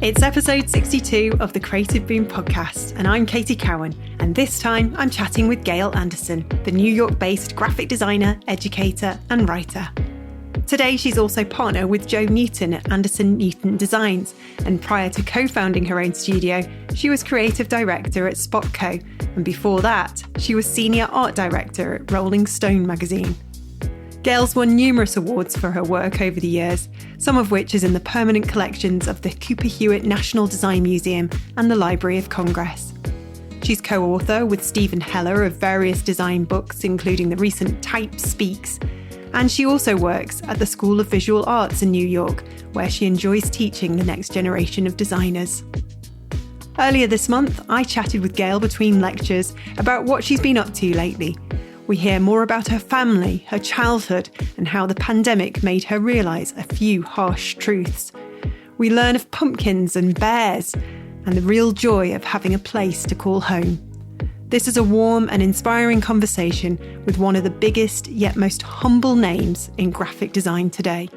It's episode 62 of the Creative Boom podcast, and I'm Katie Cowan, and this time I'm chatting with Gail Anderson, the New York-based graphic designer, educator, and writer. Today, she's also partner with Joe Newton at Anderson Newton Designs, and prior to co-founding her own studio, she was creative director at Spot Co, and before that, she was senior art director at Rolling Stone magazine. Gail's won numerous awards for her work over the years, some of which is in the permanent collections of the Cooper Hewitt National Design Museum and the Library of Congress. She's co-author with Stephen Heller of various design books, including the recent Type Speaks, and she also works at the School of Visual Arts in New York, where she enjoys teaching the next generation of designers. Earlier this month, I chatted with Gail between lectures about what she's been up to lately. We hear more about her family, her childhood, and how the pandemic made her realise a few harsh truths. We learn of pumpkins and bears, and the real joy of having a place to call home. This is a warm and inspiring conversation with one of the biggest yet most humble names in graphic design today.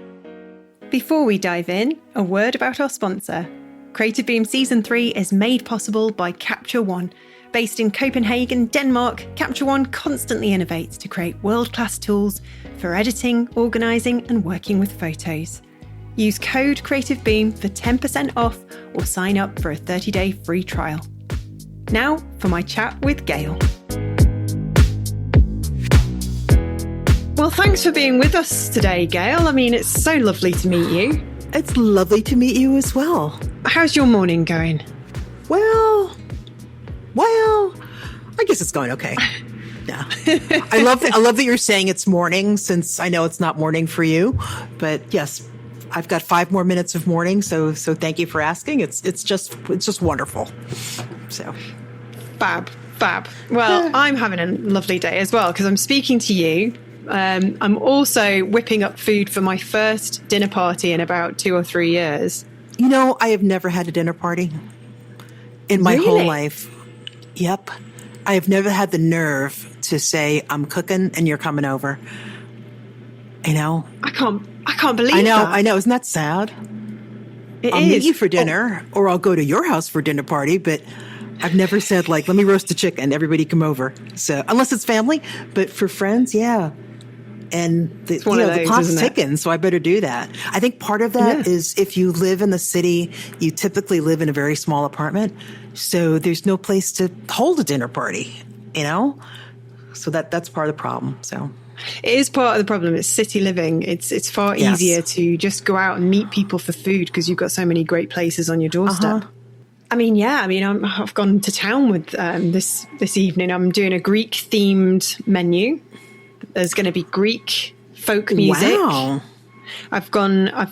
Before we dive in, a word about our sponsor. Creative Boom Season 3 is made possible by Capture One. Based in Copenhagen, Denmark, Capture One constantly innovates to create world-class tools for editing, organising and working with photos. Use code CreativeBoom for 10% off or sign up for a 30-day free trial. Now for my chat with Gail. Well, thanks for being with us today, Gail. I mean, it's so lovely to meet you. It's lovely to meet you as well. How's your morning going? Well, I guess it's going okay. Yeah. I love that you're saying it's morning, since I know it's not morning for you. But yes, I've got 5 more minutes of morning, so thank you for asking. It's just wonderful. So Fab. Well, I'm having a lovely day as well because I'm speaking to you. I'm also whipping up food for my first dinner party in about 2 or 3 years. You know, I have never had a dinner party in my whole life. Yep. I have never had the nerve to say, I'm cooking and you're coming over. You know? I can't believe that. I know. Isn't that sad? I'll meet you for dinner or I'll go to your house for a dinner party, but I've never said, like, let me roast a chicken, everybody come over. So, unless it's family, but for friends, yeah. And the clock's ticking, so I better do that. I think part of that is if you live in the city, you typically live in a very small apartment, so there's no place to hold a dinner party, you know? So that's part of the problem. So it is part of the problem. It's city living. It's far easier to just go out and meet people for food because you've got so many great places on your doorstep. I mean, I've gone to town with this evening. I'm doing a Greek-themed menu. There's going to be Greek folk music. Wow.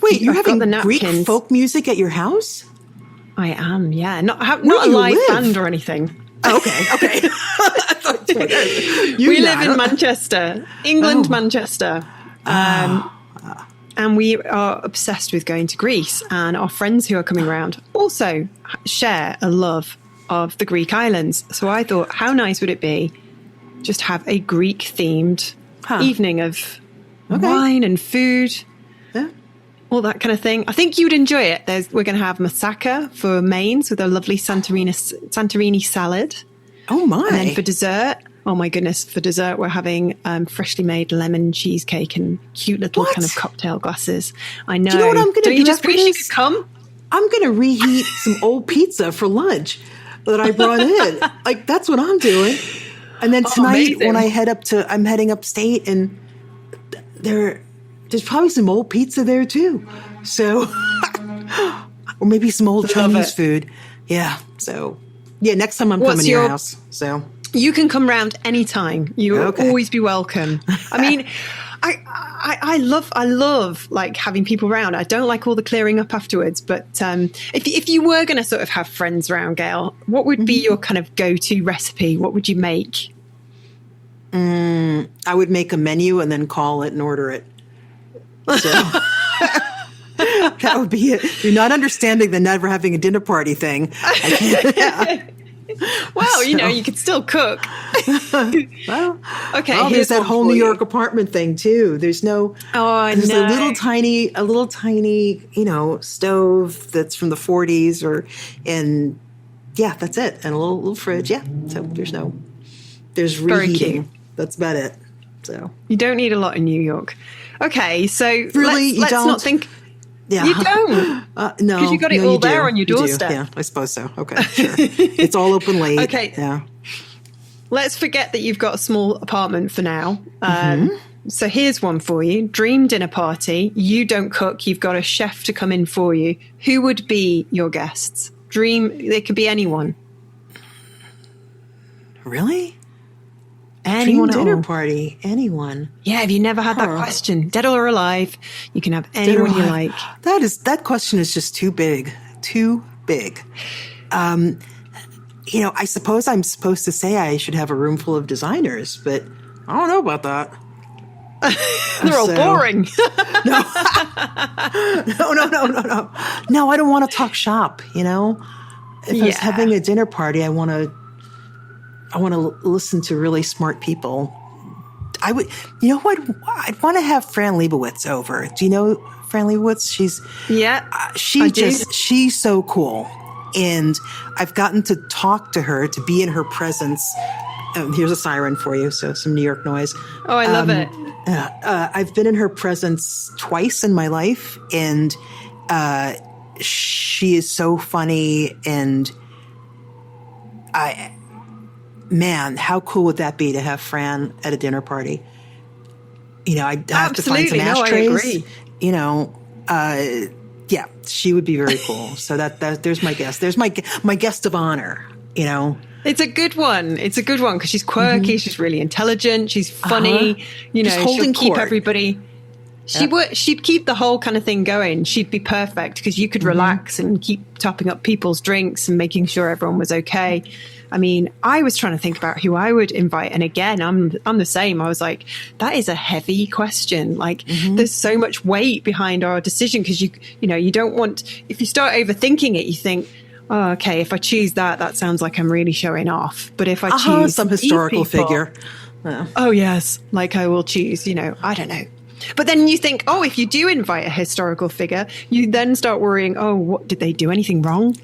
Wait, you're having Greek folk music at your house? I am, yeah. Not a live band or anything. Oh, okay. We live in Manchester, England, Manchester. And we are obsessed with going to Greece. And our friends who are coming around also share a love of the Greek islands. So I thought, how nice would it be just have a Greek-themed evening of wine and food, all that kind of thing. I think you would enjoy it. We're going to have moussaka for mains with a lovely Santorini salad. Oh, my. And then for dessert, oh, my goodness, for dessert, we're having freshly made lemon cheesecake and cute little kind of cocktail glasses. I know. Do you know what I'm going to do? Don't you just wish you could come? I'm going to reheat some old pizza for lunch that I brought in. Like, that's what I'm doing. And then tonight when I'm heading upstate, and there's probably some old pizza there too. So, or maybe some old Chinese food. Yeah. So, yeah, next time I'm coming to your house. So you can come round anytime. You will always be welcome. I mean, I love like having people around. I don't like all the clearing up afterwards, but if you were going to sort of have friends around, Gail, what would be your kind of go-to recipe? What would you make? I would make a menu and then call it and order it. So that would be it. You're not understanding the never having a dinner party thing. Well, you could still cook. Well, okay. Well, there's that whole New York apartment thing too. There's no. Oh, I there's know. a little tiny, stove that's from the 40s, and that's it, and a little fridge. Yeah, so there's reheating. That's about it. So you don't need a lot in New York. Okay, so really, let's not think. Yeah. You don't? No. Because you got it all there on your doorstep. Yeah, I suppose so. Okay, sure. It's all open late. Okay. Yeah. Let's forget that you've got a small apartment for now. So here's one for you. Dream dinner party. You don't cook. You've got a chef to come in for you. Who would be your guests? It could be anyone. Really? Anyone Dream at dinner all. party. Anyone. Yeah, have you never had that question? Dead or alive, you can have anyone you like. That question is just too big. Too big. I suppose I'm supposed to say I should have a room full of designers, but I don't know about that. They're all boring. No. No, I don't want to talk shop, If I was having a dinner party, I want to listen to really smart people. I would, I'd want to have Fran Lebowitz over. Do you know Fran Lebowitz? She's so cool. And I've gotten to talk to her, to be in her presence. Here's a siren for you, so some New York noise. Oh, I love it. I've been in her presence twice in my life, and she is so funny. And man, how cool would that be to have Fran at a dinner party? I'd have to find some ashtrays. No, I agree. Yeah, she would be very cool. So there's my guest. There's my guest of honor. It's a good one. Because she's quirky. She's really intelligent. She's funny. She'll keep everybody. She'd keep the whole kind of thing going. She'd be perfect because you could relax and keep topping up people's drinks and making sure everyone was okay. I mean, I was trying to think about who I would invite. And again, I'm the same. I was like, that is a heavy question. Like there's so much weight behind our decision because you don't want, if you start overthinking it, you think, oh, okay, if I choose that sounds like I'm really showing off. But if I choose some historical figure. Oh, yes. Like I will choose, I don't know. But then you think, oh, if you do invite a historical figure, you then start worrying, oh, what did they do anything wrong?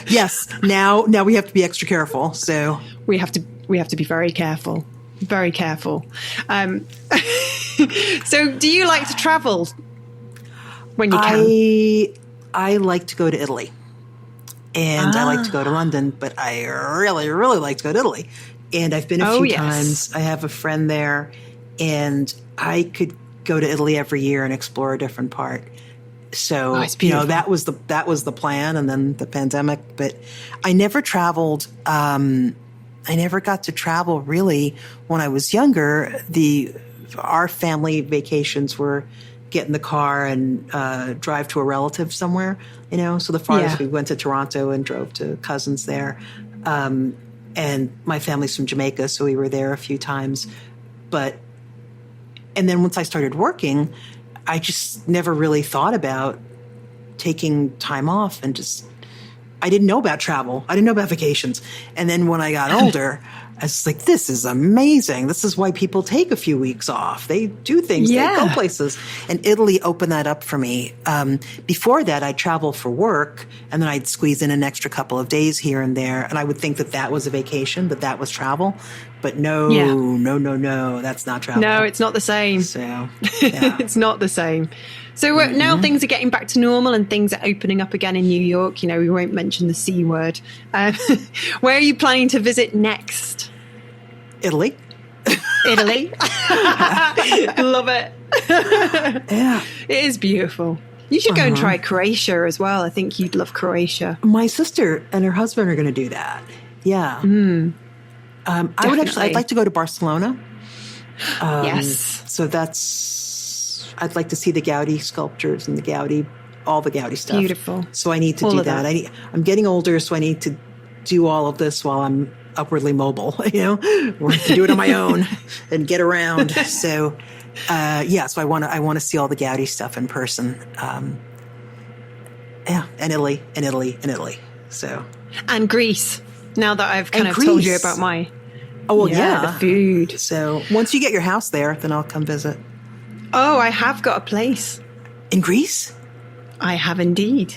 Yes. Now we have to be extra careful. So we have to be very careful. Very careful. So do you like to travel when you can? I like to go to Italy. And I like to go to London, but I really, really like to go to Italy. And I've been a few times. I have a friend there, and I could go to Italy every year and explore a different part. So, that was the plan, and then the pandemic. But I never traveled. I never got to travel really when I was younger. Our family vacations were get in the car and drive to a relative somewhere. So the farthest we went to Toronto and drove to cousins there. And my family's from Jamaica, so we were there a few times. And then once I started working, I just never really thought about taking time off and I didn't know about travel. I didn't know about vacations. And then when I got older, I was like, this is amazing. This is why people take a few weeks off. They do things, they go places. And Italy opened that up for me. Before that, I'd travel for work, and then I'd squeeze in an extra couple of days here and there. And I would think that was a vacation, that was travel. But no, that's not travel. No, it's not the same. So, yeah. It's not the same. So now things are getting back to normal and things are opening up again in New York. We won't mention the C word. Where are you planning to visit next? Italy. Italy. Love it. Yeah. It is beautiful. You should go and try Croatia as well. I think you'd love Croatia. My sister and her husband are going to do that. Yeah. I'd like to go to Barcelona. Yes. So I'd like to see the Gaudi sculptures and all the Gaudi stuff. Beautiful. So I need to do that. I'm getting older, so I need to do all of this while I'm upwardly mobile, or to do it on my own and get around. So, so I want to see all the Gaudi stuff in person. And Italy. So And Greece. Now that I've kind of Greece. told you about my... Oh, well, yeah. The food. So once you get your house there, then I'll come visit. Oh, I have got a place. In Greece? I have indeed.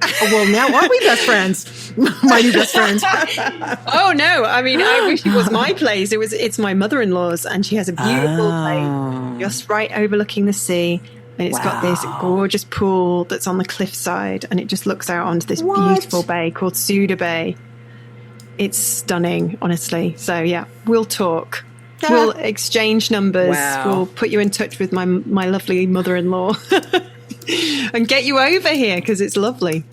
Oh, well, now aren't we best friends? My new best friend. Oh, no. I mean, I wish it was my place. It's my mother-in-law's, and she has a beautiful place just right overlooking the sea. And it's got this gorgeous pool that's on the cliffside, and it just looks out onto this beautiful bay called Suda Bay. It's stunning, honestly. So, yeah, we'll talk. We'll exchange numbers. We'll put you in touch with my lovely mother-in-law and get you over here because it's lovely.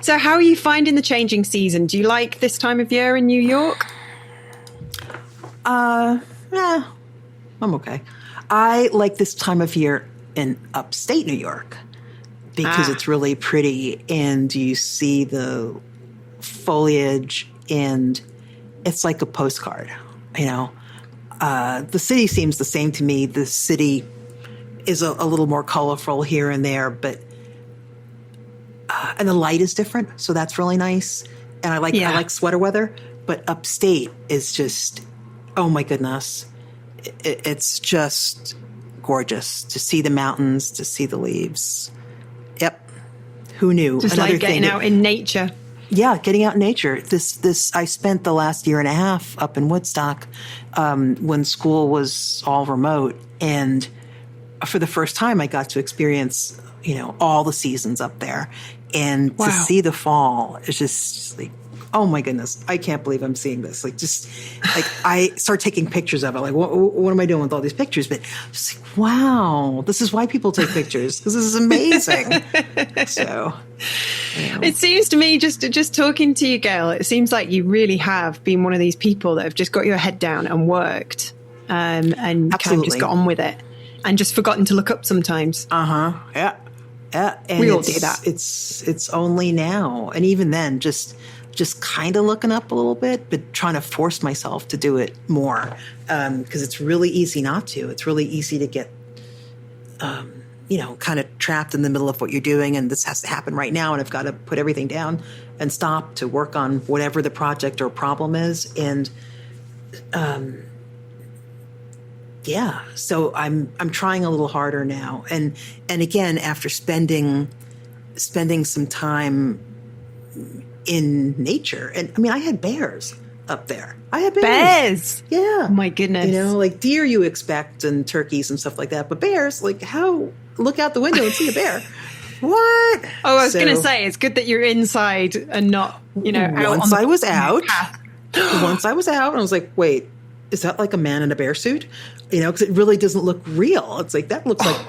So how are you finding the changing season? Do you like this time of year in New York? Yeah, I'm okay. I like this time of year in upstate New York because it's really pretty and you see the foliage and it's like a postcard, you know. The city seems the same to me. The city is a little more colorful here and there, but and the light is different, so that's really nice. And I like sweater weather, but upstate is just, oh my goodness, it's just gorgeous to see the mountains, to see the leaves. Yep, who knew? Just Another like getting out in nature. Yeah, getting out in nature. This I spent the last year and a half up in Woodstock when school was all remote, and for the first time, I got to experience, you know, all the seasons up there, and to see the fall is just like, oh my goodness, I can't believe I'm seeing this. Like, just like I start taking pictures of it. Like, what am I doing with all these pictures? But just like, wow, this is why people take pictures because this is amazing. So. It seems to me, just talking to you, Gail, it seems like you really have been one of these people that have just got your head down and worked and kind of just got on with it and just forgotten to look up sometimes. Yeah. And we all do that. It's only now. And even then, just kind of looking up a little bit, but trying to force myself to do it more because it's really easy not to. It's really easy to get kind of trapped in the middle of what you're doing and this has to happen right now and I've got to put everything down and stop to work on whatever the project or problem is. And, so I'm trying a little harder now. And again, after spending some time in nature, and I mean, I had bears up there. I had bears. Yeah. Oh my goodness. You know, like deer you expect and turkeys and stuff like that. But bears, like look out the window and see a bear. What? Oh, I was going to say, it's good that you're inside and not, out. Once I was out, and I was like, wait, is that like a man in a bear suit? Because it really doesn't look real. It's like, that looks like,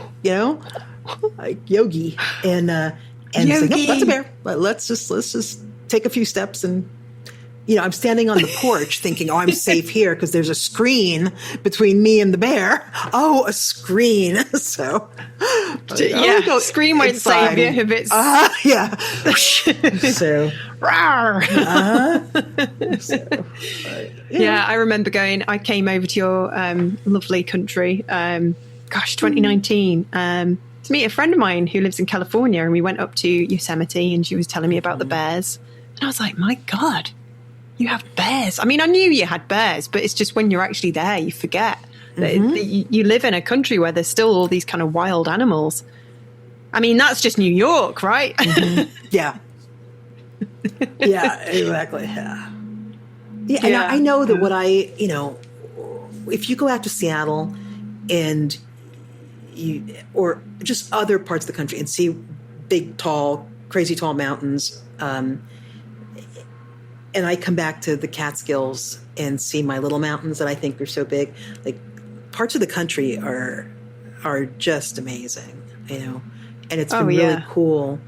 like Yogi. And Yogi. It's like, nope, that's a bear. But let's just take a few steps and, I'm standing on the porch thinking, I'm safe here because there's a screen between me and the bear. Oh, a screen. So, screen won't save you if it's... yeah. So, I remember I came over to your lovely country, 2019, to meet a friend of mine who lives in California, and we went up to Yosemite, and she was telling me about the bears. And I was like, my God. You have bears. I mean, I knew you had bears, but it's just when you're actually there, you forget that you live in a country where there's still all these kind of wild animals. I mean, that's just New York, right? Yeah. Yeah, exactly. Yeah. And I know that if you go out to Seattle and or just other parts of the country and see big, tall, crazy tall mountains, and I come back to the Catskills and see my little mountains that I think are so big. Like parts of the country are just amazing, and it's been really cool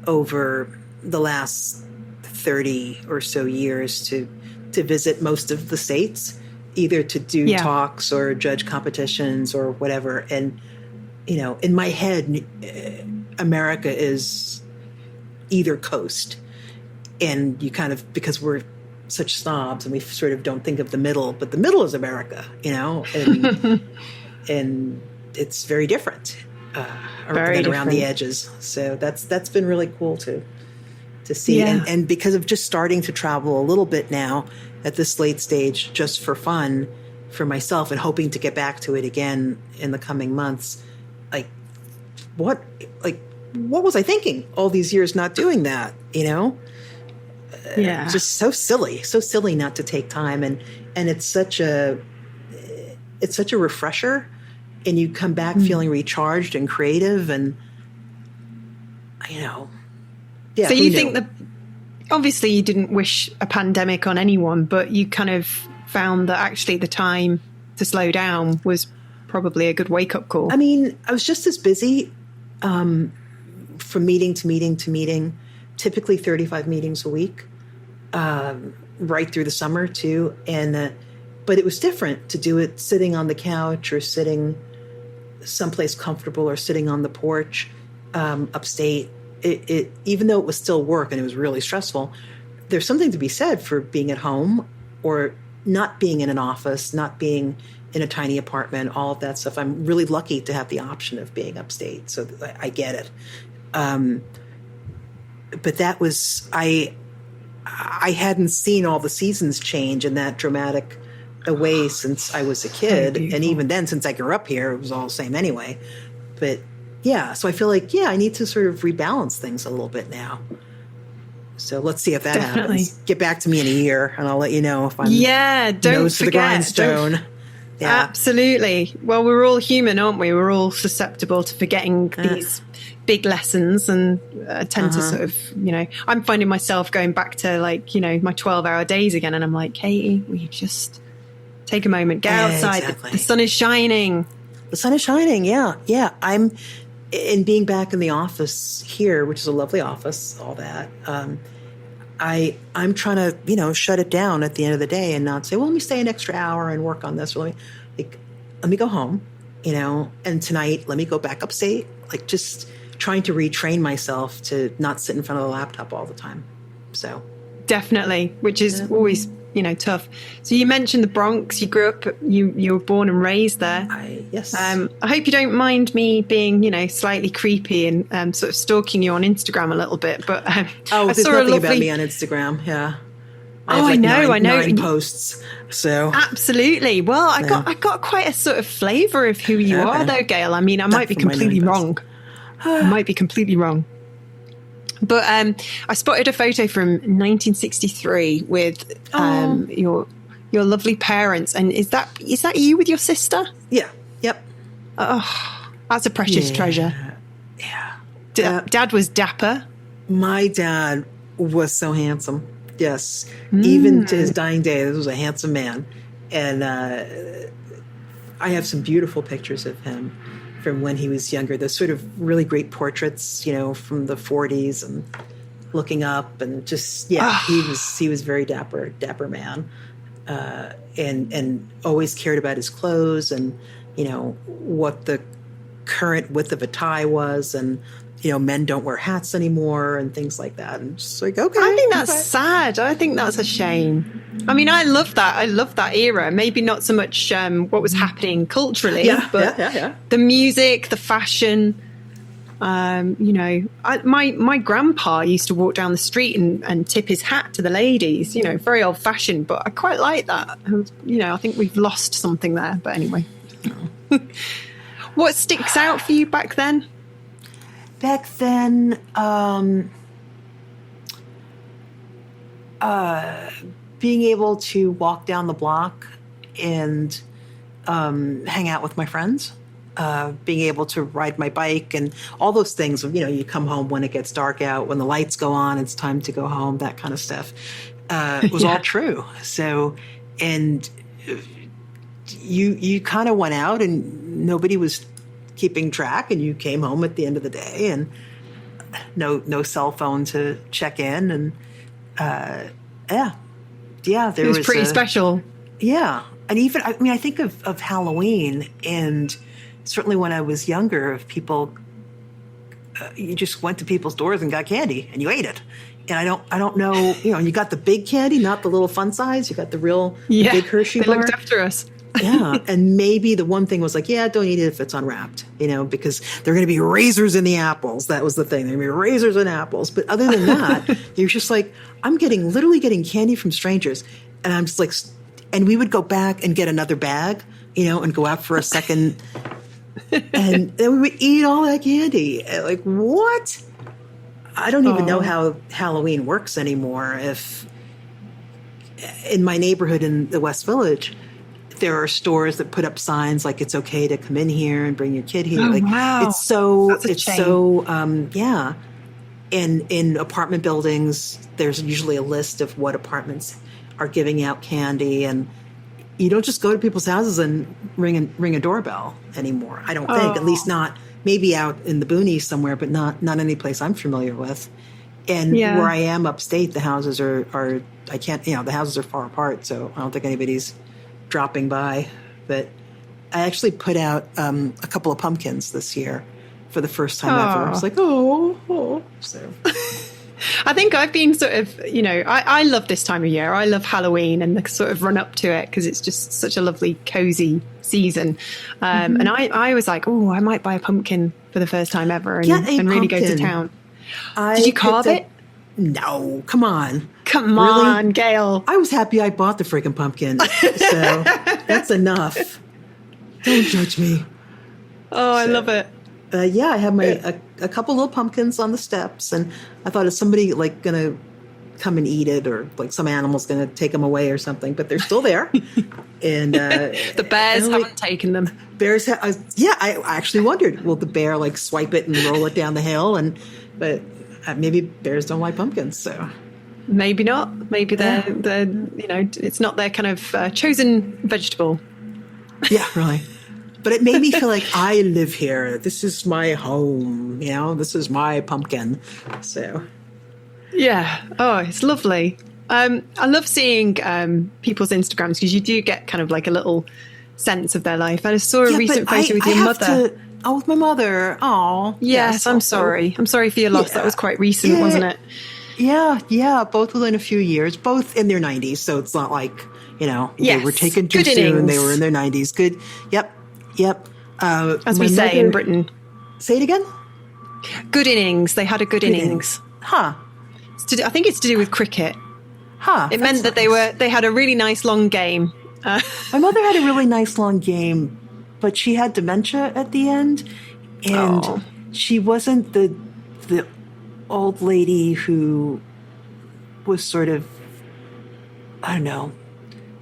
over the last 30 or so years to visit most of the states, either to do talks or judge competitions or whatever. And in my head, America is either coast. And you kind of, because we're such snobs and we sort of don't think of the middle, but the middle is America, and it's very different. Around the edges. So that's been really cool too. to see. Yeah. And because of just starting to travel a little bit now at this late stage, just for fun for myself and hoping to get back to it again in the coming months, what was I thinking all these years not doing that, Yeah. Just so silly not to take time. And it's such a refresher, and you come back feeling recharged and creative, and yeah. So you think that obviously you didn't wish a pandemic on anyone, but you kind of found that actually the time to slow down was probably a good wake-up call. I mean, I was just as busy from meeting to meeting to meeting, typically 35 meetings a week, right through the summer too. And but it was different to do it sitting on the couch or sitting someplace comfortable or sitting on the porch upstate. It even though it was still work and it was really stressful, there's something to be said for being at home or not being in an office, not being in a tiny apartment, all of that stuff. I'm really lucky to have the option of being upstate, so I get it. But that was, I hadn't seen all the seasons change in that dramatic a way since I was a kid. And even then, since I grew up here, it was all the same anyway. But yeah, so I feel like, I need to sort of rebalance things a little bit now. So let's see if that happens. Get back to me in a year and I'll let you know if I'm don't nose to the grindstone. Yeah. Absolutely. Well, we're all human, aren't we? We're all susceptible to forgetting these big lessons, and tend to sort of, I'm finding myself going back to my 12-hour days again. And I'm like, Katie, will you just take a moment, get outside. Exactly. The sun is shining. The sun is shining. Yeah. Yeah. I'm in being back in the office here, which is a lovely office, all that. I'm trying to, shut it down at the end of the day and not say, well, let me stay an extra hour and work on this. Let me go home, and tonight, let me go back upstate. Just trying to retrain myself to not sit in front of the laptop all the time. So definitely, which is always, tough. So you mentioned the Bronx. You grew up, you were born and raised there. Yes. I hope you don't mind me being, slightly creepy and sort of stalking you on Instagram a little bit. But I there's saw nothing about me on Instagram. Yeah. I know. 9 posts. So absolutely. Well, I got quite a sort of flavour of who you are, though, Gail. I mean, I might be completely wrong. I might be completely wrong. But I spotted a photo from 1963 with your lovely parents, and is that you with your sister? Yeah. Yep. Oh, that's a precious treasure. Yeah. Dad was dapper. My dad was so handsome. Yes. Even to his dying day, this was a handsome man. And I have some beautiful pictures of him from when he was younger. Those sort of really great portraits, from the 40s, and looking up, and just he was very dapper man, and always cared about his clothes and what the current width of a tie was, and men don't wear hats anymore and things like that. And just okay. I think that's sad. I think that's a shame. I mean, I love that. I love that era. Maybe not so much what was happening culturally, but the music, the fashion. My grandpa used to walk down the street and tip his hat to the ladies. Very old fashioned, but I quite like that. I think we've lost something there. But anyway, what sticks out for you back then? Back then, being able to walk down the block and hang out with my friends, being able to ride my bike and all those things. You come home when it gets dark out, when the lights go on, it's time to go home, that kind of stuff. It was all true. So, and you kind of went out and nobody was keeping track, and you came home at the end of the day, and no cell phone to check in, and there was pretty special. Yeah, and even I think of Halloween, and certainly when I was younger, of people, you just went to people's doors and got candy, and you ate it. And I don't know, you got the big candy, not the little fun size. You got the real big Hershey bar. They looked after us. Yeah. And maybe the one thing was like, yeah, don't eat it if it's unwrapped, because there are going to be razors in the apples. That was the thing. There are going to be razors in apples. But other than that, you're just like, I'm literally getting candy from strangers. And I'm just like, and we would go back and get another bag, and go out for a second. And then we would eat all that candy. Like, what? I don't even know how Halloween works anymore. If in my neighborhood in the West Village, there are stores that put up signs like it's okay to come in here and bring your kid here. Wow. It's so yeah. In apartment buildings, there's usually a list of what apartments are giving out candy, and you don't just go to people's houses and ring a doorbell anymore. I don't think, at least not maybe out in the boonies somewhere, but not any place I'm familiar with. And where I am upstate, the houses are I can't, the houses are far apart, so I don't think anybody's dropping by. But I actually put out a couple of pumpkins this year for the first time ever. I was like, so. I think I've been sort of, I love this time of year. I love Halloween and the sort of run up to it because it's just such a lovely, cozy season. And I was like, I might buy a pumpkin for the first time ever and really go to town. Did you carve it? No, come on. Come on, Gail. I was happy I bought the freaking pumpkin. So that's enough. Don't judge me. Oh, I love it. I had a couple little pumpkins on the steps, and I thought, is somebody like going to come and eat it, or like some animal's going to take them away or something? But they're still there. And the bears haven't taken them. Bears, I actually wondered, will the bear like swipe it and roll it down the hill? But maybe bears don't like pumpkins, so. Maybe not. Maybe they're it's not their kind of chosen vegetable. Yeah, really. But it made me feel like I live here. This is my home. This is my pumpkin. So, yeah. Oh, it's lovely. I love seeing people's Instagrams because you do get kind of like a little sense of their life. And I saw a recent photo with your mother. With my mother. Oh, yes. I'm sorry. I'm sorry for your loss. That was quite recent, wasn't it? Yeah. Both within a few years. Both in their 90s. So it's not like they were taken too soon. They were in their 90s. Good. Yep. As we say in Britain. Say it again? Good innings. They had a good innings. Huh. I think it's to do with cricket. Huh. It meant that they had a really nice long game. My mother had a really nice long game, but she had dementia at the end. And she wasn't the old lady who was sort of, I don't know,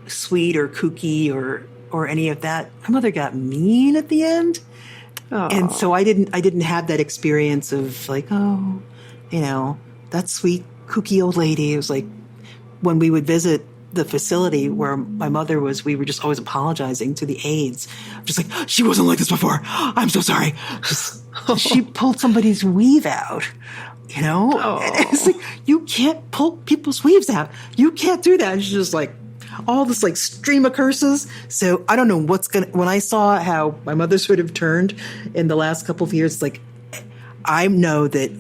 sweet or kooky or any of that. My mother got mean at the end. And so I didn't have that experience of like, that sweet, kooky old lady. It was like when we would visit the facility where my mother was, we were just always apologizing to the aides. Just like, she wasn't like this before. I'm so sorry. She pulled somebody's weave out, And it's like, you can't pull people's weaves out. You can't do that. And she's just like, all this like stream of curses. So I don't know when I saw how my mother sort of turned in the last couple of years, like I know that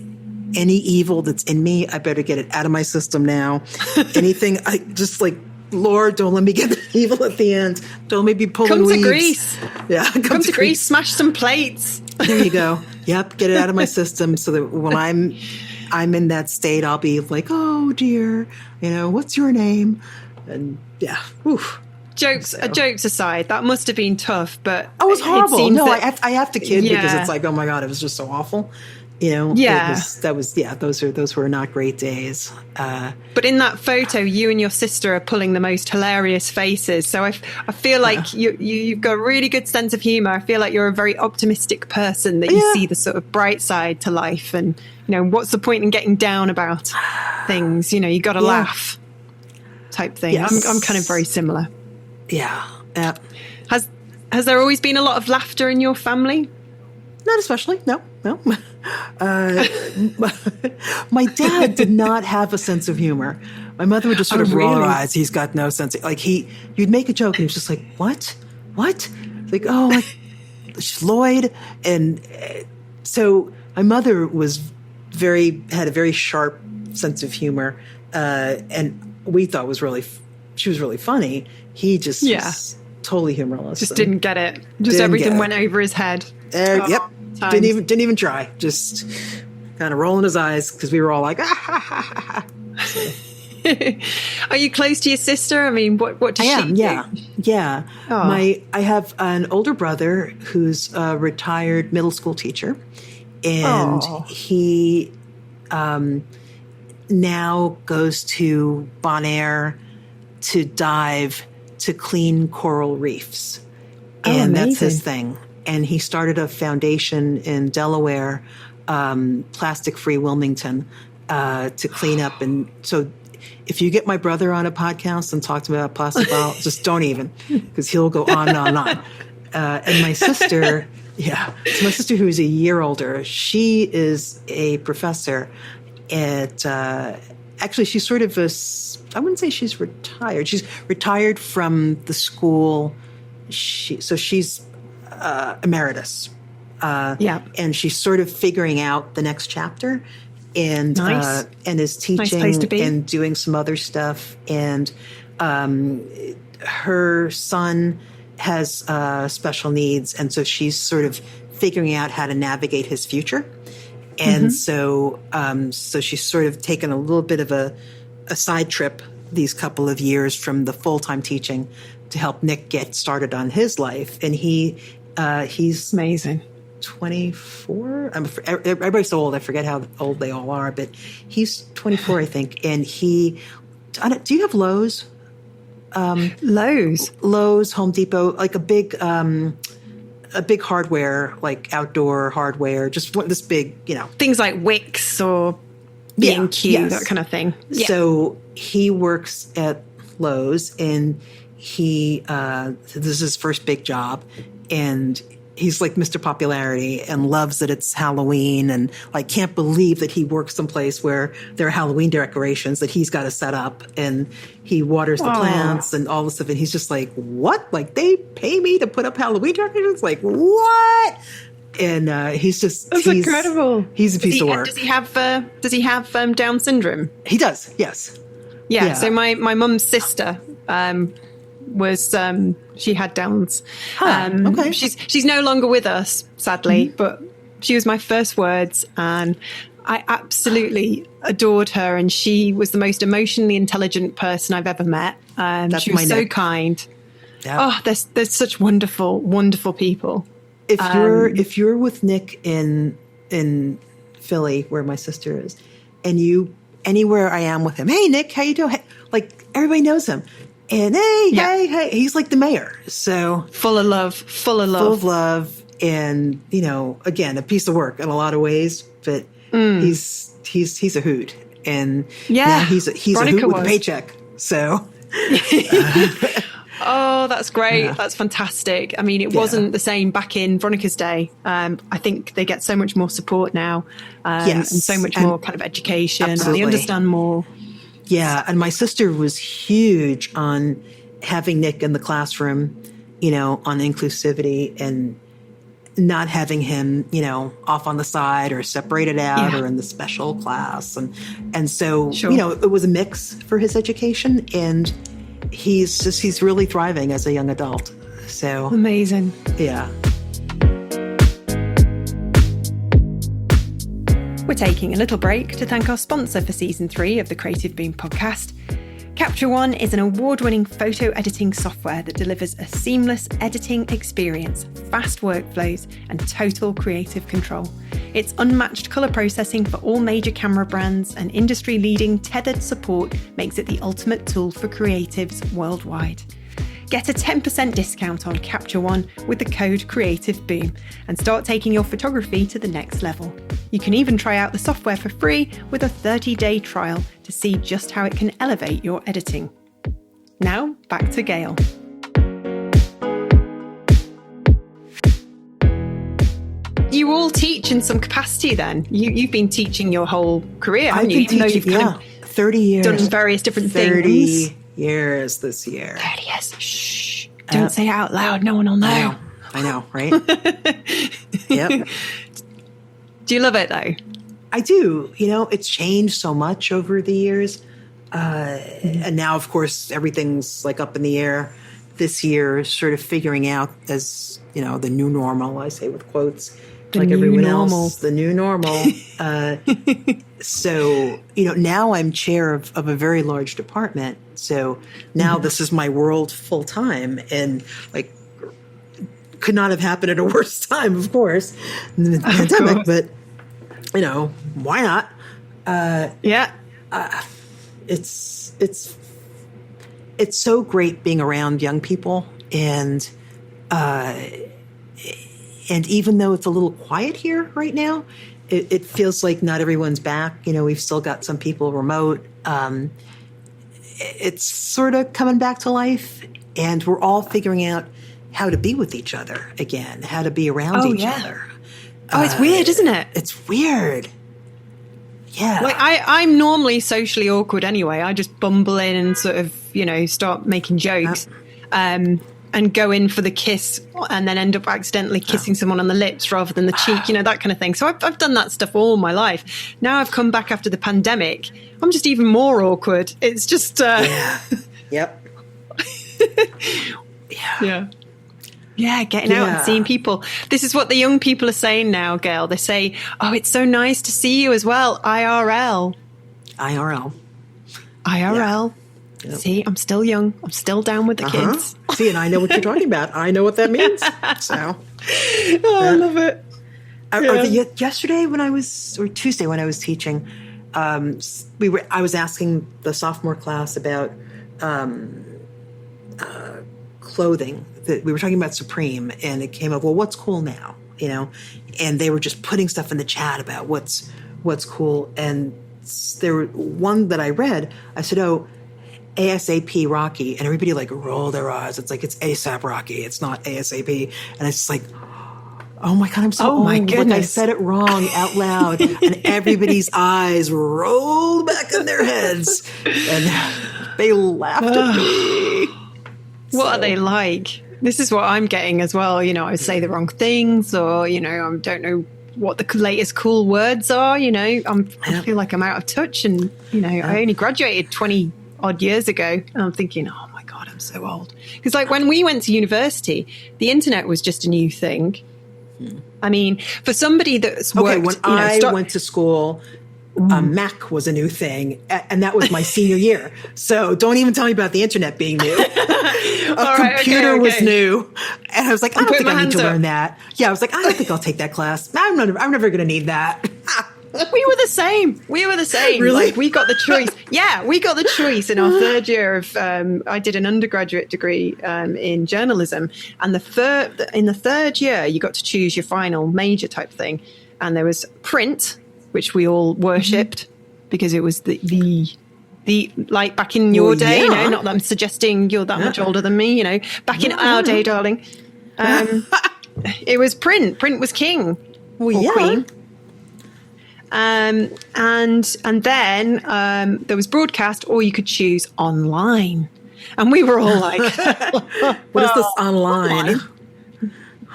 any evil that's in me, I better get it out of my system now. Anything, I just like, Lord, don't let me get the evil at the end. Don't let me be pulling weeds. Come to Greece. Yeah. Come to Greece, smash some plates. There you go. Yep. Get it out of my system so that when I'm in that state, I'll be like, oh dear, what's your name? And yeah, oof. Jokes aside, that must have been tough, but it was horrible. No, I have to kid because it's like, oh my God, it was just so awful. Yeah. Those were not great days. But in that photo, you and your sister are pulling the most hilarious faces. So I feel like you've got a really good sense of humor. I feel like you're a very optimistic person, that you see the sort of bright side to life. And, what's the point in getting down about things? You got to laugh type thing. Yes. I'm kind of very similar. Yeah. Has there always been a lot of laughter in your family? Not especially. No. My dad did not have a sense of humor. My mother would just sort of roll her eyes. He's got no sense of, like you'd make a joke and he was just like, what? Like, she's Lloyd. And so my mother had a very sharp sense of humor. And we thought she was really funny. He just totally humorless. Just didn't get it. Just Didn't everything get it. went over his head. Yep. Times. Didn't even try. Just kind of rolling his eyes because we were all like, ah, ha, ha, ha, ha. Are you close to your sister? I mean, what does she do? Yeah. Oh. I have an older brother who's a retired middle school teacher, and he now goes to Bonaire to dive to clean coral reefs. And that's his thing. And he started a foundation in Delaware, Plastic Free Wilmington, to clean up. And so if you get my brother on a podcast and talk to me about plastic bottles, just don't even, because he'll go on and on and on. And my sister, so my sister, who's a year older, she is a professor at, actually, she's sort of I wouldn't say she's retired. She's retired from the school. She's emeritus. And she's sort of figuring out the next chapter. And is teaching and doing some other stuff. And her son has special needs, and so she's sort of figuring out how to navigate his future. And so she's sort of taken a little bit of a side trip these couple of years from the full-time teaching to help Nick get started on his life. And he's amazing. 24. Everybody's so old. I forget how old they all are, but he's 24, I think. And do you have Lowe's? Lowe's, Home Depot, like a big hardware, like outdoor hardware, just this big, things like Wix or B&Q, that kind of thing. Yeah. So he works at Lowe's, and this is his first big job, and he's like Mr. Popularity and loves that it's Halloween, and like can't believe that he works someplace where there are Halloween decorations that he's got to set up, and he waters the plants and all this stuff. And he's just like, what? Like they pay me to put up Halloween decorations? Like what? And that's incredible. He's a piece of work. Does he have Down syndrome? He does. Yes. Yeah. So my mum's sister, she had Downs. Okay. She's no longer with us, sadly, but she was my first words, and I absolutely adored her, and she was the most emotionally intelligent person I've ever met. She was so kind. Yeah. Oh, there's such wonderful, wonderful people. If you're with Nick in Philly, where my sister is, and anywhere I am with him, hey Nick, how you doing? Hey, like everybody knows him. And hey, he's like the mayor. So full of love, and again, a piece of work in a lot of ways. But he's a hoot, and he's a hoot with a paycheck. So, oh, that's great. Yeah. That's fantastic. I mean, it wasn't the same back in Veronica's day. I think they get so much more support now, and so much more kind of education. Absolutely. And they understand more. Yeah, and my sister was huge on having Nick in the classroom, on inclusivity, and not having him, off on the side or separated out or in the special class. And so, it was a mix for his education, and he's really thriving as a young adult. So amazing. Yeah. We're taking a little break to thank our sponsor for Season 3 of the Creative Boom podcast. Capture One is an award-winning photo editing software that delivers a seamless editing experience, fast workflows, and total creative control. Its unmatched colour processing for all major camera brands and industry-leading tethered support makes it the ultimate tool for creatives worldwide. Get a 10% discount on Capture One with the code CreativeBoom and start taking your photography to the next level. You can even try out the software for free with a 30-day trial to see just how it can elevate your editing. Now, back to Gail. You all teach in some capacity then? You've been teaching your whole career, haven't you? I've been teaching, 30 years. Done various different 30 things. years this year. 30 years. Shh. Don't say it out loud. No one will know. I know, right? Yep. Do you love it though? I do. It's changed so much over the years. And now, of course, everything's like up in the air this year sort of figuring out, as you know, the new normal, I say with quotes, the like new everyone normal. else, the new normal. So, now I'm chair of a very large department. So now this is my world full time, and like, could not have happened at a worse time, of course, in the pandemic, but why not? It's so great being around young people, and even though it's a little quiet here right now, it feels like not everyone's back. We've still got some people remote. It's sort of coming back to life, and we're all figuring out how to be with each other again, how to be around each other. Oh, it's weird, isn't it? It's weird. Yeah. Like I'm normally socially awkward anyway. I just bumble in and sort of, start making jokes, and go in for the kiss and then end up accidentally kissing someone on the lips rather than the cheek, that kind of thing. So I've done that stuff all my life. Now I've come back after the pandemic. I'm just even more awkward. It's just, Yep. Yeah, getting out and seeing people. This is what the young people are saying now, Gail. They say, oh, it's so nice to see you as well. IRL. IRL. Yeah. Yep. See, I'm still young. I'm still down with the kids. See, and I know what you're talking about. I know what that means. So, I love it. Yesterday or Tuesday when I was teaching, I was asking the sophomore class about clothing. We were talking about Supreme, and it came up, well, what's cool now? And they were just putting stuff in the chat about what's cool. And there were one that I read, I said, oh, ASAP Rocky. And everybody rolled their eyes. It's like, it's ASAP Rocky. It's not ASAP. And it's just like, oh my God, I'm so old. My goodness. Like I said it wrong out loud. And everybody's eyes rolled back in their heads. And they laughed at me. What are they like? This is what I'm getting as well. I say the wrong things, or, I don't know what the latest cool words are. I feel like I'm out of touch, and, I only graduated 20 odd years ago, and I'm thinking, oh my God, I'm so old. Because when we went to university, the internet was just a new thing. I mean, for somebody that's worked... when I went to school... Mac was a new thing, and that was my senior year. So don't even tell me about the internet being new. A computer was new, and I was like, I don't think I need to learn that. Yeah, I was like, I don't think I'll take that class. I'm never going to need that. We were the same. Really? We got the choice. Yeah, we got the choice in our third year of. I did an undergraduate degree in journalism, and in the third year, you got to choose your final major type thing, and there was print, which we all worshipped because it was the like back in your day, not that I'm suggesting you're that much older than me, back in our day, darling. It was print. Print was king or queen. And then there was broadcast, or you could choose online. And we were all like, what is this online?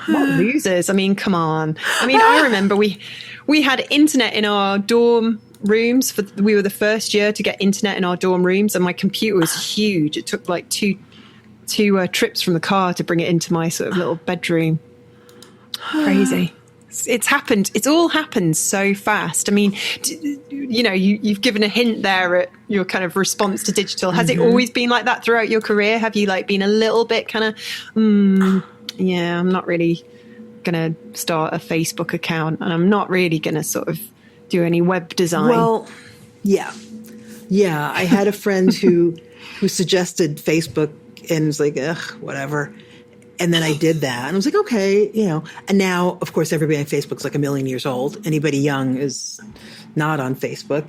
What losers? I mean, come on. I mean, I remember we had internet in our dorm rooms. We were the first year to get internet in our dorm rooms, and my computer was huge. It took like two trips from the car to bring it into my sort of little bedroom. Crazy. It's happened. It's all happened so fast. I mean, you've given a hint there at your kind of response to digital. Has it always been like that throughout your career? Have you been a little bit kind of, I'm not really going to start a Facebook account, and I'm not really going to sort of do any web design? Well, yeah. I had a friend who suggested Facebook, and was like, ugh, whatever. And then I did that, and I was like, okay, And now, of course, everybody on Facebook's like a million years old. Anybody young is not on Facebook.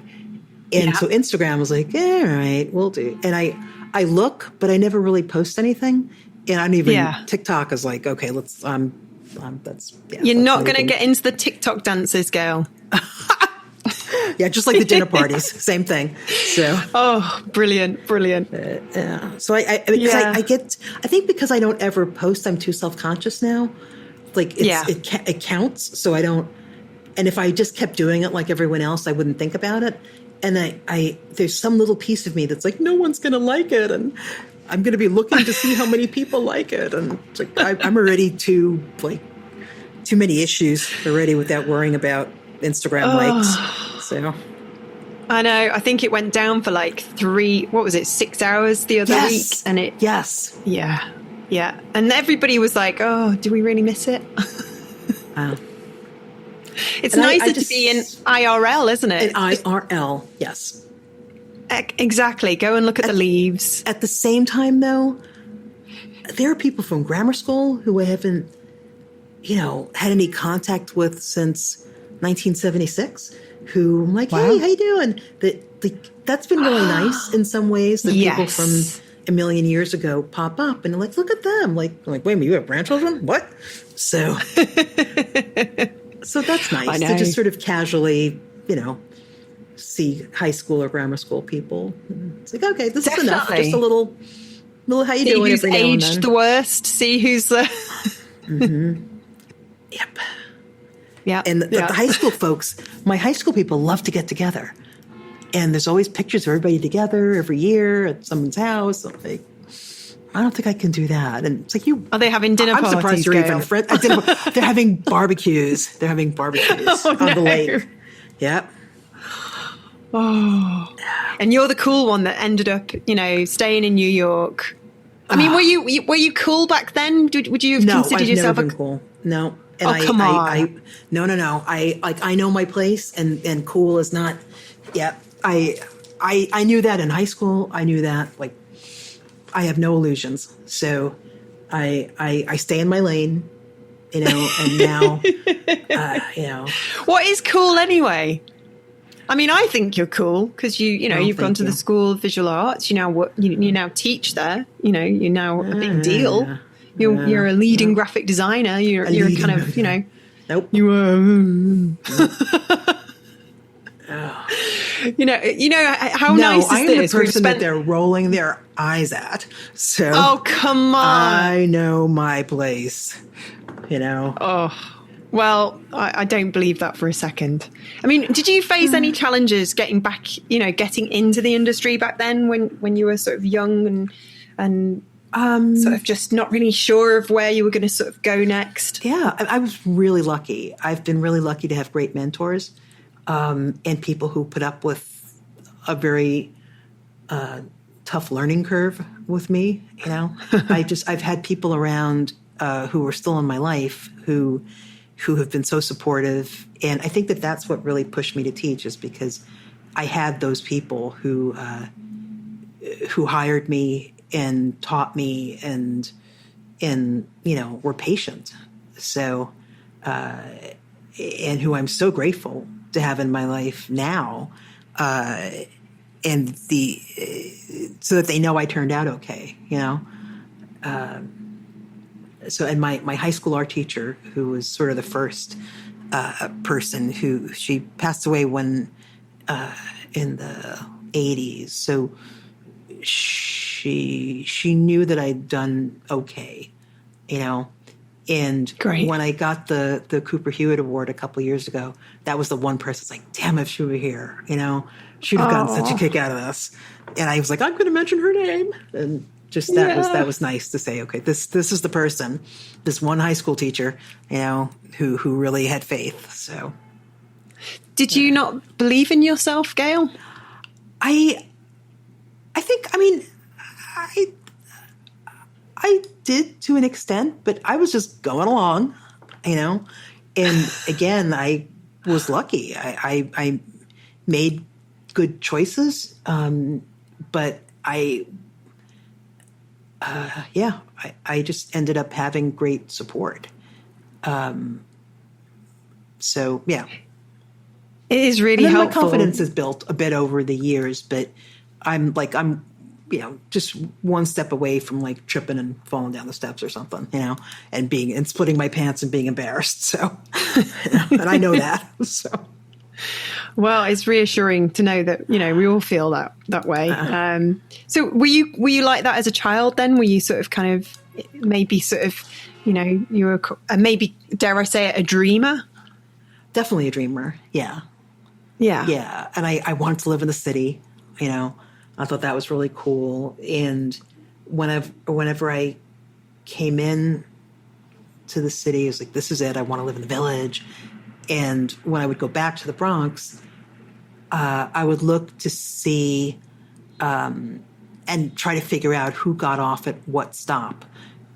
And so Instagram was like, all right, we'll do. And I look, but I never really post anything. And I don't even, TikTok is like, okay, let's, You're not going to get into the TikTok dances, Gail. Yeah, just like the dinner parties, same thing. So, brilliant. So I think because I don't ever post, I'm too self-conscious now. It counts, so I don't. And if I just kept doing it like everyone else, I wouldn't think about it. And I there's some little piece of me that's like, no one's gonna like it, and I'm going to be looking to see how many people like it. And it's like, I'm already too many issues already without worrying about Instagram likes. So I know. I think it went down for like 6 hours the other week. And yeah. And everybody was like, oh, do we really miss it? It's nicer to be in IRL, isn't it? In IRL, yes. Exactly. Go and look at the leaves. At the same time, though, there are people from grammar school who I haven't, had any contact with since 1976 who I'm like, hey, how you doing? That's been really nice in some ways that people from a million years ago pop up and like, look at them. Like, wait a minute, you have grandchildren? What? So, so that's nice to just sort of casually, see high school or grammar school people. It's like, okay, this is enough. Just a little how you doing every now and then. See who's aged the worst. See who's Yep. Yeah. And the high school folks, my high school people love to get together. And there's always pictures of everybody together every year at someone's house. I'm like, I don't think I can do that. And it's like, are they having dinner parties? I'm surprised you're even friends. They're having barbecues. On the lake. Yep. Oh. And you're the cool one that ended up, staying in New York. I mean, were you cool back then? Would you have considered yourself never been cool? No. And come on. No. I know my place and cool is not. Yeah. I knew that in high school. I knew that I have no illusions. So I stay in my lane, and now, What is cool anyway? I mean, I think you're cool because you've gone to the School of Visual Arts. You now teach there. You're now a big deal. You're a leading graphic designer. You're kind of, Nope. You are. How nice is this? I am the person that they're rolling their eyes at. So. Oh, come on. I know my place. Oh. Well, I don't believe that for a second. I mean, did you face any challenges getting into the industry back then when you were sort of young and sort of just not really sure of where you were going to sort of go next? Yeah, I was really lucky. I've been really lucky to have great mentors and people who put up with a very tough learning curve with me. I've had people around who are still in my life who have been so supportive. And I think that that's what really pushed me to teach, is because I had those people who hired me and taught me and were patient. So, and who I'm so grateful to have in my life now. And so that they know I turned out okay, So, and my high school art teacher, who was sort of the first person she passed away when in the 80s. So she knew that I'd done okay, And Great. When I got the Cooper Hewitt Award a couple years ago, that was the one person that's like, damn, if she were here, she'd have gotten such a kick out of this. And I was like, I'm going to mention her name. And just that was nice to say, okay, this is the person, this one high school teacher, who really had faith. So, did you not believe in yourself, Gail? I think, I did to an extent, but I was just going along, And again, I was lucky. I made good choices, but I just ended up having great support. So yeah, it is really helpful. My confidence is built a bit over the years, but I'm just one step away from tripping and falling down the steps or something, and splitting my pants and being embarrassed. So, and I know that. So. Well, it's reassuring to know that, we all feel that way. So were you like that as a child then? Were you sort of kind of maybe sort of, you were maybe, dare I say it, a dreamer? Definitely a dreamer. Yeah. Yeah. Yeah. And I wanted to live in the city, I thought that was really cool. And whenever I came in to the city, I was like, this is it. I want to live in the Village. And when I would go back to the Bronx, I would look to see and try to figure out who got off at what stop.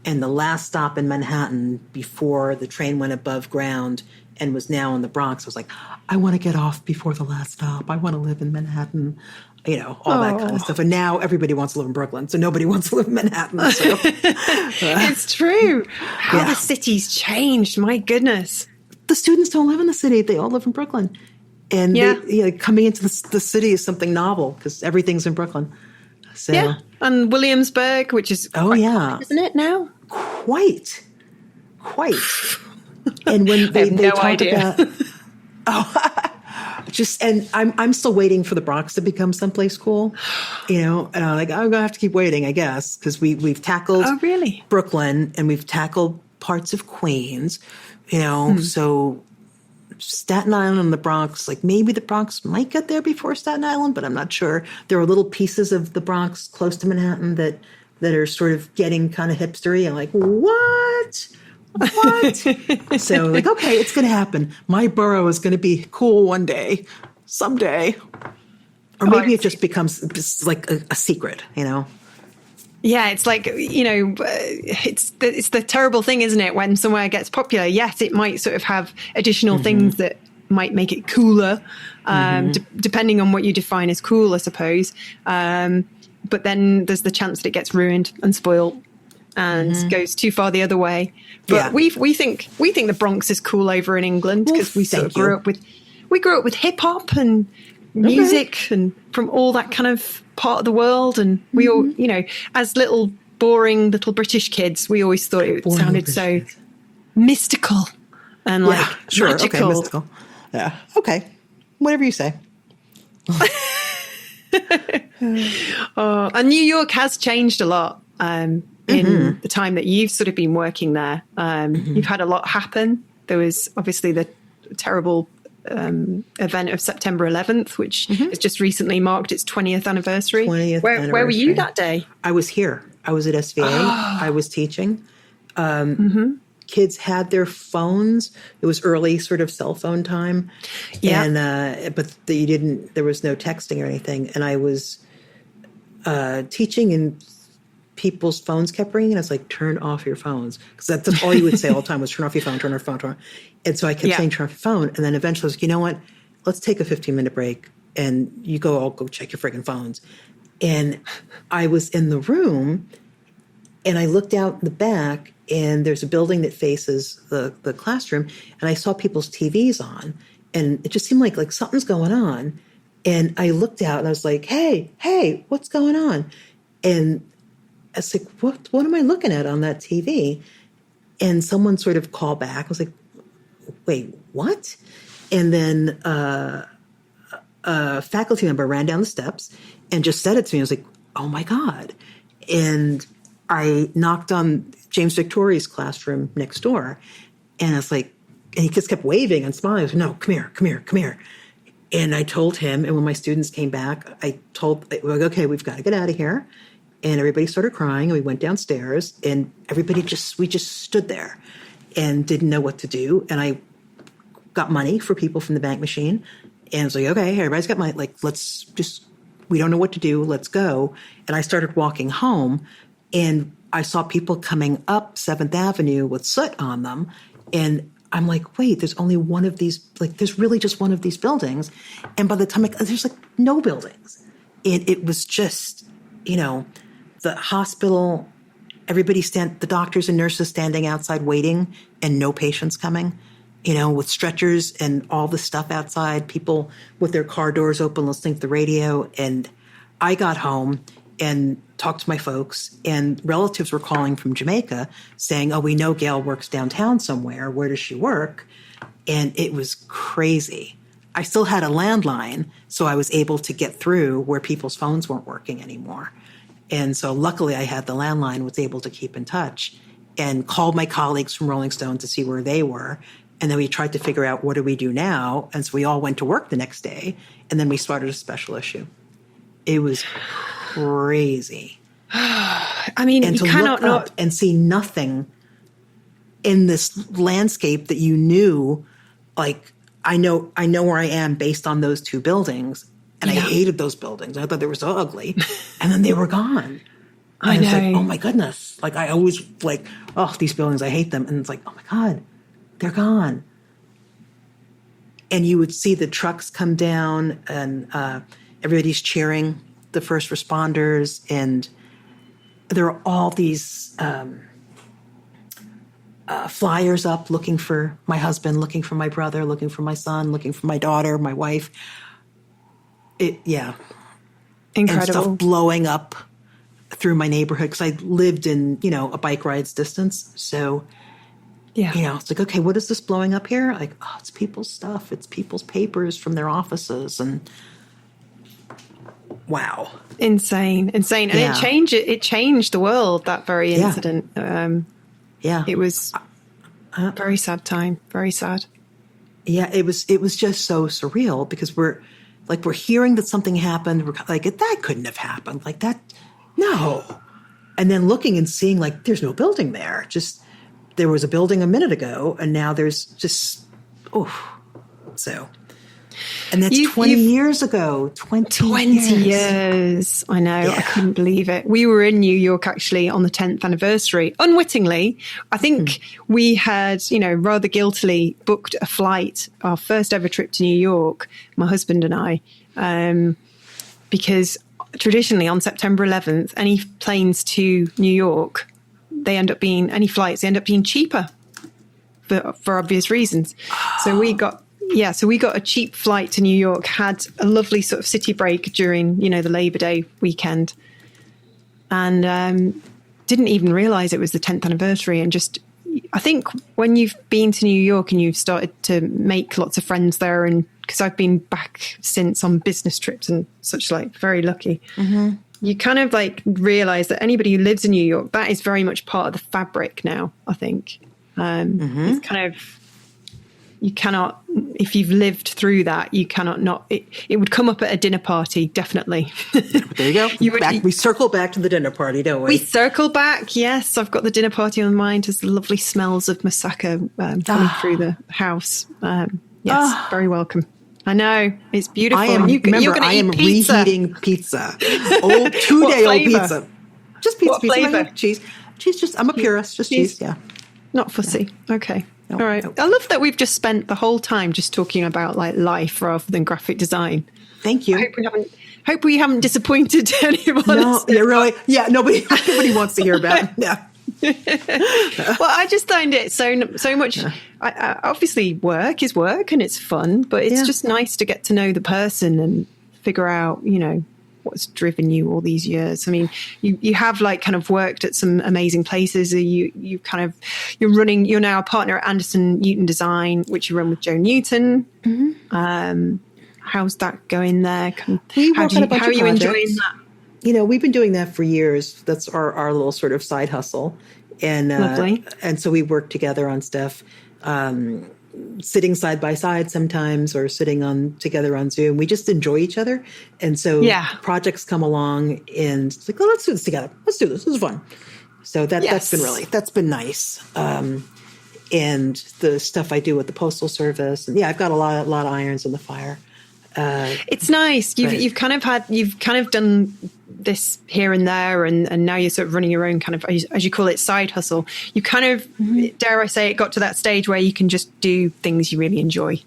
And the last stop in Manhattan before the train went above ground and was now in the Bronx, I was like, I want to get off before the last stop. I want to live in Manhattan, all that kind of stuff. And now everybody wants to live in Brooklyn, so nobody wants to live in Manhattan. So. It's true. How the city's changed, my goodness. The students don't live in the city. They all live in Brooklyn. And coming into the city is something novel because everything's in Brooklyn. So, yeah, and Williamsburg, which is quite, isn't it now? Quite. And when they talk about, and I'm still waiting for the Bronx to become someplace cool, and I'm like, I'm gonna have to keep waiting, I guess, because we've tackled Brooklyn and we've tackled parts of Queens, so. Staten Island and the Bronx, like maybe the Bronx might get there before Staten Island, but I'm not sure. There are little pieces of the Bronx close to Manhattan that are sort of getting kind of hipstery. I'm like, what? So like, okay, it's going to happen. My borough is going to be cool one day, someday. Or maybe it just becomes just like a secret, Yeah, it's like, it's the terrible thing, isn't it? When somewhere gets popular, yes, it might sort of have additional things that might make it cooler, depending on what you define as cool, I suppose. But then there's the chance that it gets ruined and spoiled and goes too far the other way. But we think the Bronx is cool over in England because we sort of grew up with hip hop and music and from all that kind of part of the world, and we all, as little boring little British kids, we always thought it sounded so mystical and magical. Okay, mystical. Yeah, okay, whatever you say. And New York has changed a lot in the time that you've sort of been working there. You've had a lot happen. There was obviously the terrible event of September 11th, which has just recently marked its 20th anniversary. Where were you that day? I was here. I was at SVA. I was teaching. Kids had their phones. It was early sort of cell phone time. Yeah. And, but there was no texting or anything. And I was teaching and people's phones kept ringing. And I was like, turn off your phones. Because that's all you would say all the time was turn off your phone, turn off your phone. And so I kept saying, turn off your phone. And then eventually I was like, you know what? Let's take a 15-minute break. And I'll go check your friggin' phones. And I was in the room and I looked out the back and there's a building that faces the classroom. And I saw people's TVs on. And it just seemed like something's going on. And I looked out and I was like, hey, what's going on? And I was like, what am I looking at on that TV? And someone sort of called back. I was like, wait, what? And then a faculty member ran down the steps and just said it to me. I was like, oh my God. And I knocked on James Victoria's classroom next door. And I was like, and he just kept waving and smiling. I was like, no, come here. And I told him, and when my students came back, okay, we've got to get out of here. And everybody started crying, and we went downstairs, and we just stood there and didn't know what to do. And I got money for people from the bank machine, and I was like, okay, everybody's got money. Like, we don't know what to do. Let's go. And I started walking home, and I saw people coming up 7th Avenue with soot on them. And I'm like, wait, there's only one of these, there's really just one of these buildings. And by the time there's no buildings. And it was just, the hospital, the doctors and nurses standing outside waiting and no patients coming, with stretchers and all the stuff outside, people with their car doors open listening to the radio. And I got home and talked to my folks, and relatives were calling from Jamaica saying, oh, we know Gail works downtown somewhere. Where does she work? And it was crazy. I still had a landline, so I was able to get through where people's phones weren't working anymore. And so luckily I had the landline, was able to keep in touch and called my colleagues from Rolling Stone to see where they were. And then we tried to figure out, what do we do now? And so we all went to work the next day, and then we started a special issue. It was crazy. I mean, and you to cannot look up and see nothing in this landscape that you knew, like, I know where I am based on those two buildings. And I hated those buildings. I thought they were so ugly. And then they were gone. And I know. was like, oh my goodness. Like, I always like, oh, these buildings, I hate them. And it's like, oh my God, they're gone. And you would see the trucks come down and everybody's cheering the first responders. And there are all these flyers up looking for my husband, looking for my brother, looking for my son, looking for my daughter, my wife. Incredible. And stuff blowing up through my neighborhood because I lived in, a bike ride's distance. So, it's like, okay, what is this blowing up here? Like, oh, it's people's stuff. It's people's papers from their offices. And wow. Insane. And it changed the world, that very incident. It was a very sad time. Very sad. Yeah, it was just so surreal because we're hearing that something happened. We're like, that couldn't have happened. Like that, no. And then looking and seeing, like, there's no building there. Just, there was a building a minute ago, and now there's just, so. And that's 20 years ago. 20 years. I know. Yeah. I couldn't believe it. We were in New York, actually, on the 10th anniversary. Unwittingly, I think we had, rather guiltily booked a flight, our first ever trip to New York, my husband and I, because traditionally on September 11th, any planes to New York, any flights, they end up being cheaper for obvious reasons. So we got a cheap flight to New York, had a lovely sort of city break during, the Labor Day weekend, and didn't even realize it was the 10th anniversary. And just, I think when you've been to New York and you've started to make lots of friends there, and because I've been back since on business trips and such, like, very lucky, you kind of like realize that anybody who lives in New York, that is very much part of the fabric now, I think. It's kind of, you cannot, if you've lived through that, you cannot not. It would come up at a dinner party, definitely. There you go. We circle back to the dinner party, don't we? We circle back, yes. I've got the dinner party on mind. There's the lovely smells of moussaka coming through the house. Yes, very welcome. I know, it's beautiful. I am reheating pizza. Old 2-day-old pizza. Just pizza. Cheese. Just, I'm a purist. Just cheese. Yeah. Not fussy. Yeah. Okay. No, all right. no. I love that we've just spent the whole time just talking about, like, life rather than graphic design. Thank you. I hope we haven't disappointed anyone. No, yeah, really. Yeah, nobody wants to hear about it. Yeah. Well, I just find it so much. Obviously, work is work and it's fun, but it's just nice to get to know the person and figure out, what's driven you all these years. I mean, you have, like, kind of worked at some amazing places. You're now a partner at Anderson Newton Design, which you run with Joe Newton. Mm-hmm. How's that going there? How are you enjoying that? We've been doing that for years. That's our little sort of side hustle. And lovely. And so we work together on stuff, sitting side by side sometimes, or sitting together on Zoom. We just enjoy each other. And so projects come along and it's like, let's do this together. Let's do this. This is fun. So that's been nice. And the stuff I do with the Postal Service. And I've got a lot of irons in the fire. It's nice. You've kind of done this here and there, and now you're sort of running your own kind of, as you call it, side hustle. You kind of, dare I say it, got to that stage where you can just do things you really enjoy.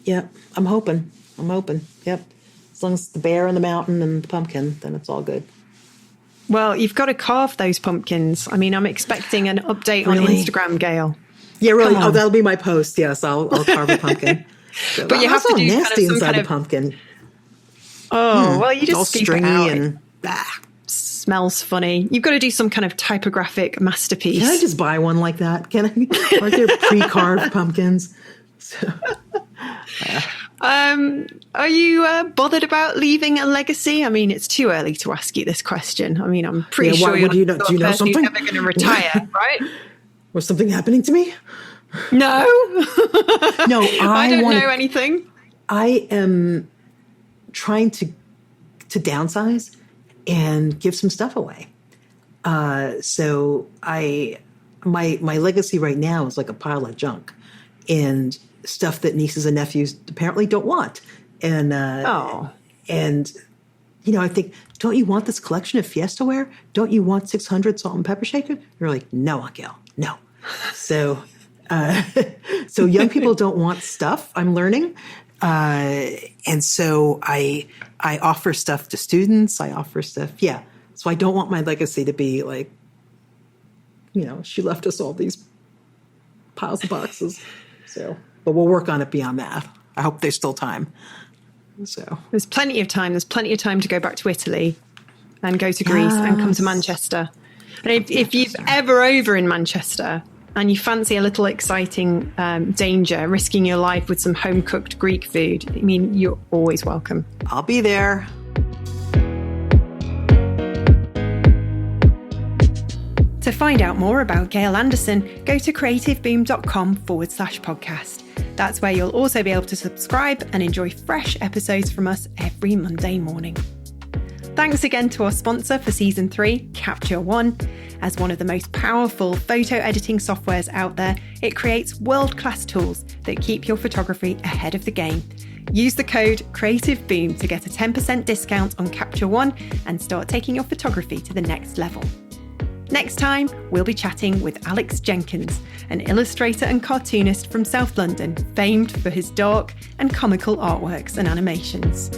Yeah, I'm hoping. Yep. As long as the bear and the mountain and the pumpkin, then it's all good. Well, you've got to carve those pumpkins. I mean, I'm expecting an update on Instagram, Gail. Yeah, really. Oh, that'll be my post. Yes, I'll carve a pumpkin. So, but you have to do nasty kind of inside the pumpkin. Oh, well, you just all scoop stringy it out. And smells funny. You've got to do some kind of typographic masterpiece. Can I just buy one like that? Can I? Aren't there pre-carved pumpkins? So, are you bothered about leaving a legacy? I mean, it's too early to ask you this question. I mean, I'm pretty sure you're not the person something? who's ever going to retire, right? Was something happening to me? No. No, I don't know anything. I am trying to downsize and give some stuff away. So my legacy right now is like a pile of junk and stuff that nieces and nephews apparently don't want. And I think, don't you want this collection of Fiesta ware? Don't you want 600 salt and pepper shakers? They're like, no, Gail, no. So, so young people don't want stuff, I'm learning. And so I offer stuff to students. I offer stuff. Yeah. So I don't want my legacy to be like, she left us all these piles of boxes. So, but we'll work on it beyond that. I hope there's still time. So there's plenty of time. There's plenty of time to go back to Italy and go to Greece and come to Manchester. And if you're ever over in Manchester and you fancy a little exciting danger, risking your life with some home-cooked Greek food, I mean, you're always welcome. I'll be there. To find out more about Gail Anderson, go to creativeboom.com/podcast. That's where you'll also be able to subscribe and enjoy fresh episodes from us every Monday morning. Thanks again to our sponsor for Season 3, Capture One. As one of the most powerful photo editing softwares out there, it creates world-class tools that keep your photography ahead of the game. Use the code CreativeBoom to get a 10% discount on Capture One and start taking your photography to the next level. Next time, we'll be chatting with Alex Jenkins, an illustrator and cartoonist from South London, famed for his dark and comical artworks and animations.